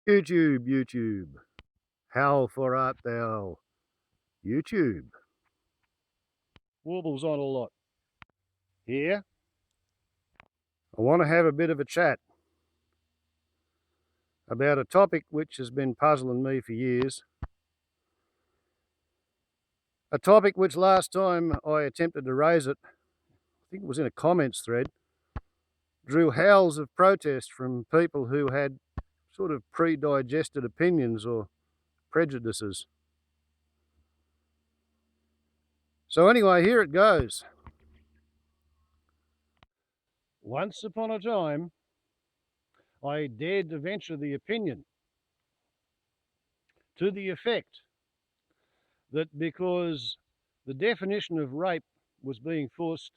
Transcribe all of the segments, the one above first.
YouTube, YouTube, how for art thou, YouTube? Warbles on a lot. Here, I want to have a bit of a chat about a topic which has been puzzling me for years. A topic which last time I attempted to raise it, I think it was in a comments thread, drew howls of protest from people who had sort of pre-digested opinions or prejudices. So anyway, here it goes. Once upon a time, I dared to venture the opinion to the effect that because the definition of rape was being forced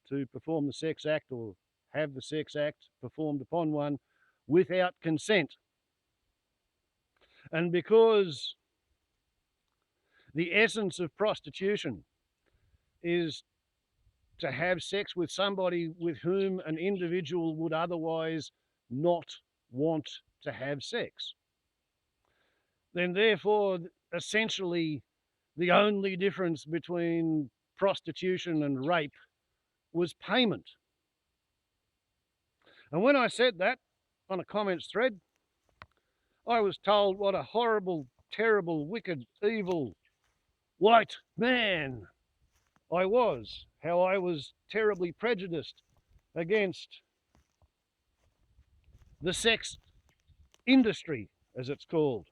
to perform the sex act or have the sex act performed upon one without consent, and because the essence of prostitution is to have sex with somebody with whom an individual would otherwise not want to have sex, then therefore essentially the only difference between prostitution and rape was payment. And when I said that on a comments thread, I was told what a horrible, terrible, wicked, evil, white man I was, how I was terribly prejudiced against the sex industry, as it's called.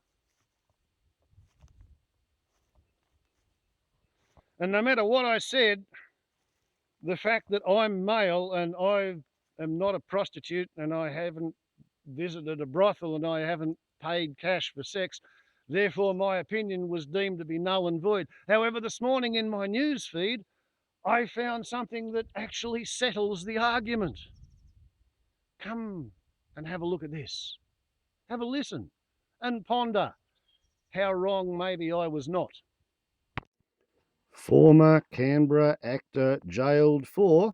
And no matter what I said, the fact that I'm male and I am not a prostitute and I haven't visited a brothel and I haven't paid cash for sex, therefore my opinion was deemed to be null and void. However, this morning in my news feed, I found something that actually settles the argument. Come and have a look at this. Have a listen and ponder how wrong maybe I was not. Former Canberra actor jailed for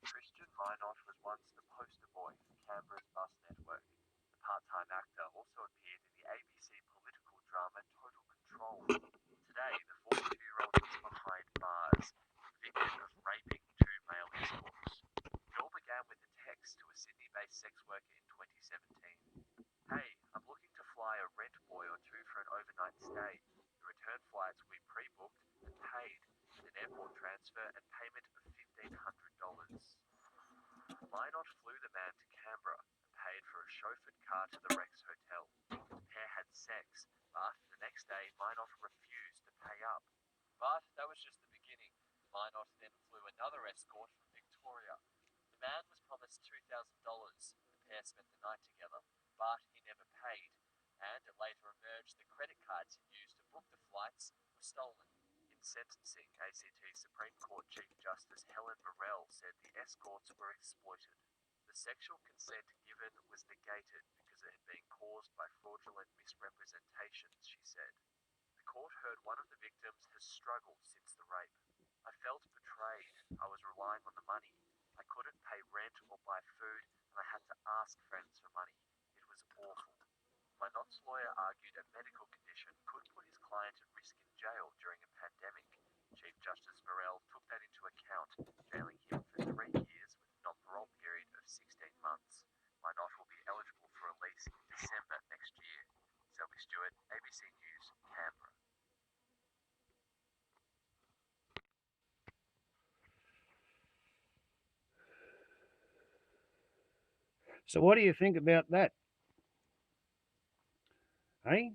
Christian Minot was once the poster boy for Canberra's bus network. The part-time actor also appeared in the ABC political drama Total Control. Today, the 42-year-old is behind bars, convicted of raping two male escorts. It all began with a text to a Sydney-based sex worker in 2017. Hey, I'm looking to fly a rent boy or two for an overnight stay. The return flights will be pre-booked and paid with an airport transfer and payment of $1,500. Minot flew the man to Canberra and paid for a chauffeured car to the Rex Hotel. The pair had sex, but the next day Minot refused to pay up. But that was just the beginning. Minot then flew another escort from Victoria. The man was promised $2,000. The pair spent the night together, but he never paid, and it later emerged the credit cards he used to book the flights were stolen. In sentencing, ACT Supreme Court Chief Justice Helen Morrell said the escorts were exploited. The sexual consent given was negated because it had been caused by fraudulent misrepresentations, she said. The court heard one of the victims has struggled since the rape. I felt betrayed. I was relying on the money. I couldn't pay rent or buy food, and I had to ask friends for money. It was awful. Minot's lawyer argued a medical condition could put his client at risk in jail during a pandemic. Chief Justice Morrell took that into account, jailing him for 3 years with a non-parole period of 16 months. Minot will be eligible for release in December next year. Selby Stewart, ABC News, Canberra. So what do you think about that? Hey?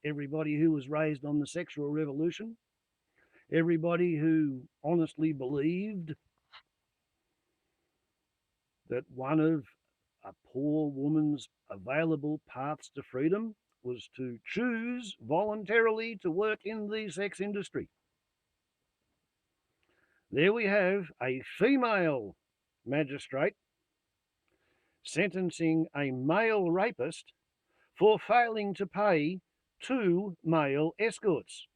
Everybody who was raised on the sexual revolution, everybody who honestly believed that one of a poor woman's available paths to freedom was to choose voluntarily to work in the sex industry. There we have a female magistrate sentencing a male rapist for failing to pay 2 male escorts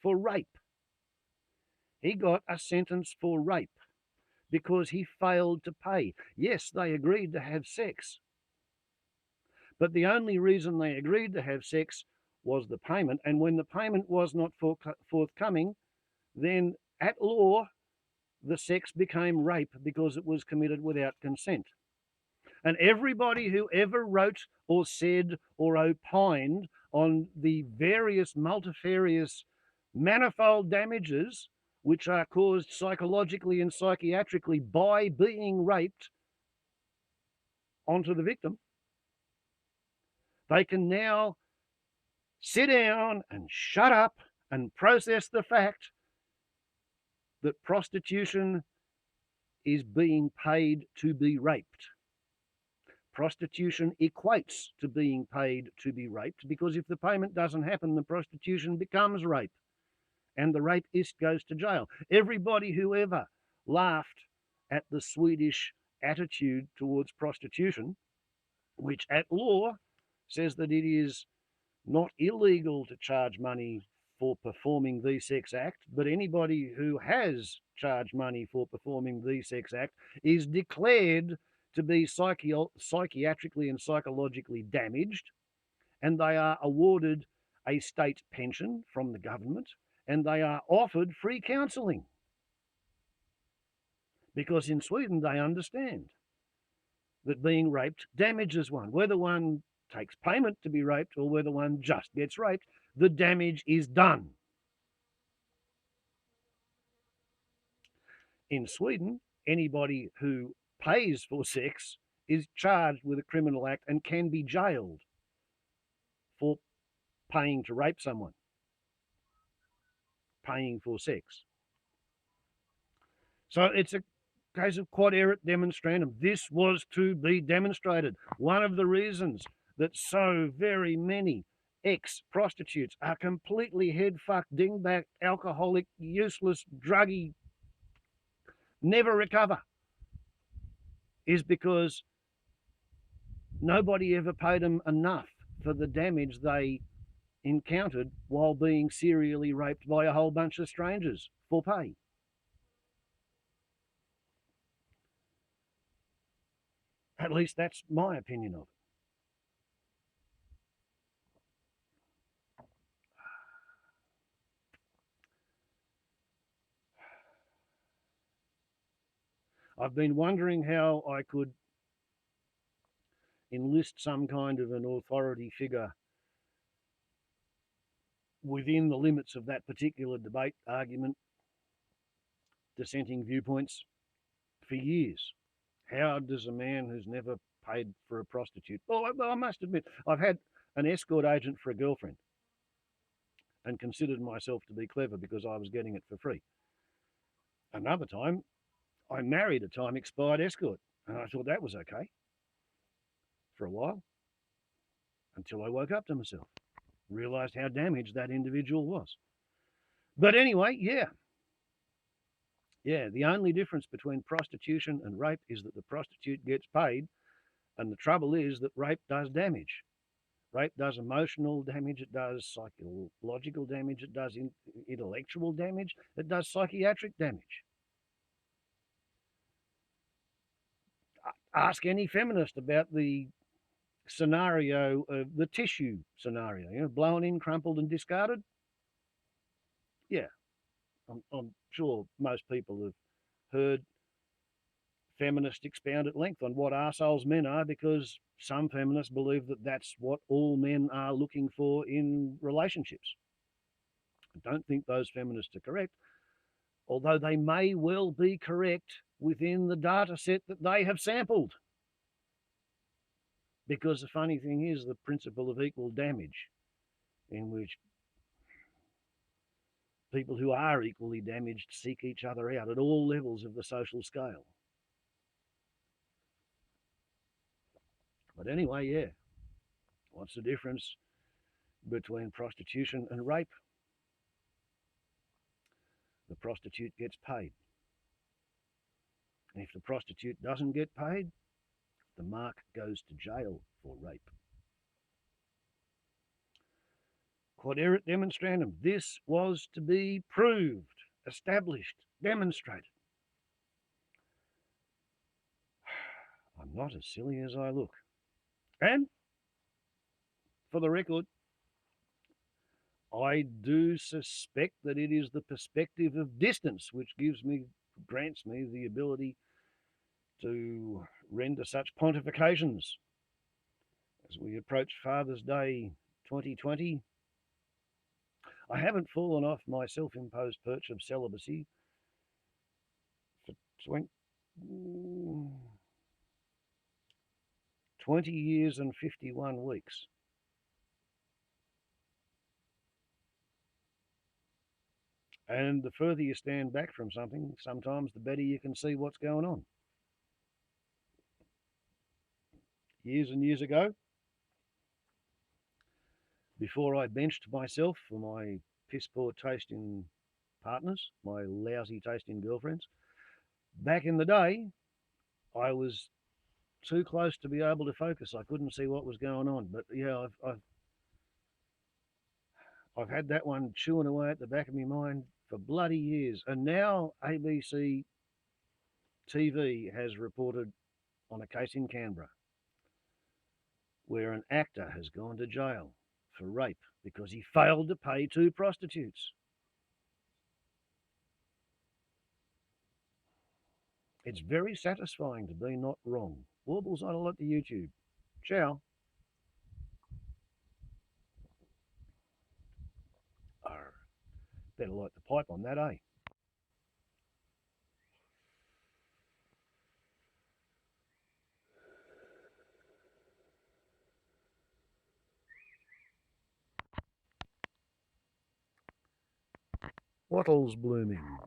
for rape. He got a sentence for rape because he failed to pay. Yes, they agreed to have sex, But the only reason they agreed to have sex was the payment. And when the payment was not forthcoming, then at law, the sex became rape because it was committed without consent. And everybody who ever wrote or said or opined on the various multifarious manifold damages which are caused psychologically and psychiatrically by being raped onto the victim, they can now sit down and shut up and process the fact that prostitution is being paid to be raped. Prostitution equates to being paid to be raped, because if the payment doesn't happen, the prostitution becomes rape and the rapist goes to jail. Everybody who ever laughed at the Swedish attitude towards prostitution, which at law says that it is not illegal to charge money for performing the sex act, but anybody who has charged money for performing the sex act is declared to be psychiatrically and psychologically damaged, and they are awarded a state pension from the government, and they are offered free counselling. Because in Sweden, they understand that being raped damages one. Whether one takes payment to be raped or whether one just gets raped, the damage is done. In Sweden, anybody who pays for sex is charged with a criminal act and can be jailed for paying to rape someone, paying for sex. So it's a case of quod erat demonstrandum. This was to be demonstrated. One of the reasons that so very many ex-prostitutes are completely head-fucked, dingback, alcoholic, useless, druggy, never recover, is because nobody ever paid them enough for the damage they encountered while being serially raped by a whole bunch of strangers for pay. At least that's my opinion of it. I've been wondering how I could enlist some kind of an authority figure within the limits of that particular debate, argument, dissenting viewpoints for years. How does a man who's never paid for a prostitute? Well, I must admit, I've had an escort agent for a girlfriend and considered myself to be clever because I was getting it for free. Another time, I married a time expired escort, and I thought that was okay for a while until I woke up to myself, realized how damaged that individual was. But anyway, yeah, the only difference between prostitution and rape is that the prostitute gets paid, and the trouble is that rape does damage. Rape does emotional damage, it does psychological damage, it does intellectual damage, it does psychiatric damage. Ask any feminist about the scenario of the tissue scenario, blown in, crumpled, and discarded. Yeah, I'm sure most people have heard feminists expound at length on what arseholes men are, because some feminists believe that that's what all men are looking for in relationships. I don't think those feminists are correct, although they may well be correct within the data set that they have sampled. Because the funny thing is the principle of equal damage, in which people who are equally damaged seek each other out at all levels of the social scale. But anyway, yeah. What's the difference between prostitution and rape? The prostitute gets paid. And if the prostitute doesn't get paid, the mark goes to jail for rape. Quod erat demonstrandum. This was to be proved, established, demonstrated. I'm not as silly as I look. And for the record, I do suspect that it is the perspective of distance which grants me the ability to render such pontifications. As we approach Father's Day 2020, I haven't fallen off my self-imposed perch of celibacy for 20 years and 51 weeks. And the further you stand back from something, sometimes the better you can see what's going on. Years and years ago, before I benched myself for my piss poor tasting partners, my lousy tasting girlfriends, back in the day, I was too close to be able to focus. I couldn't see what was going on. But yeah, I've had that one chewing away at the back of my mind for bloody years. And now ABC TV has reported on a case in Canberra where an actor has gone to jail for rape because he failed to pay two prostitutes. It's very satisfying to be not wrong. Warbles on a lot to YouTube. Ciao. Arr, better light the pipe on that, eh? Wattles blooming.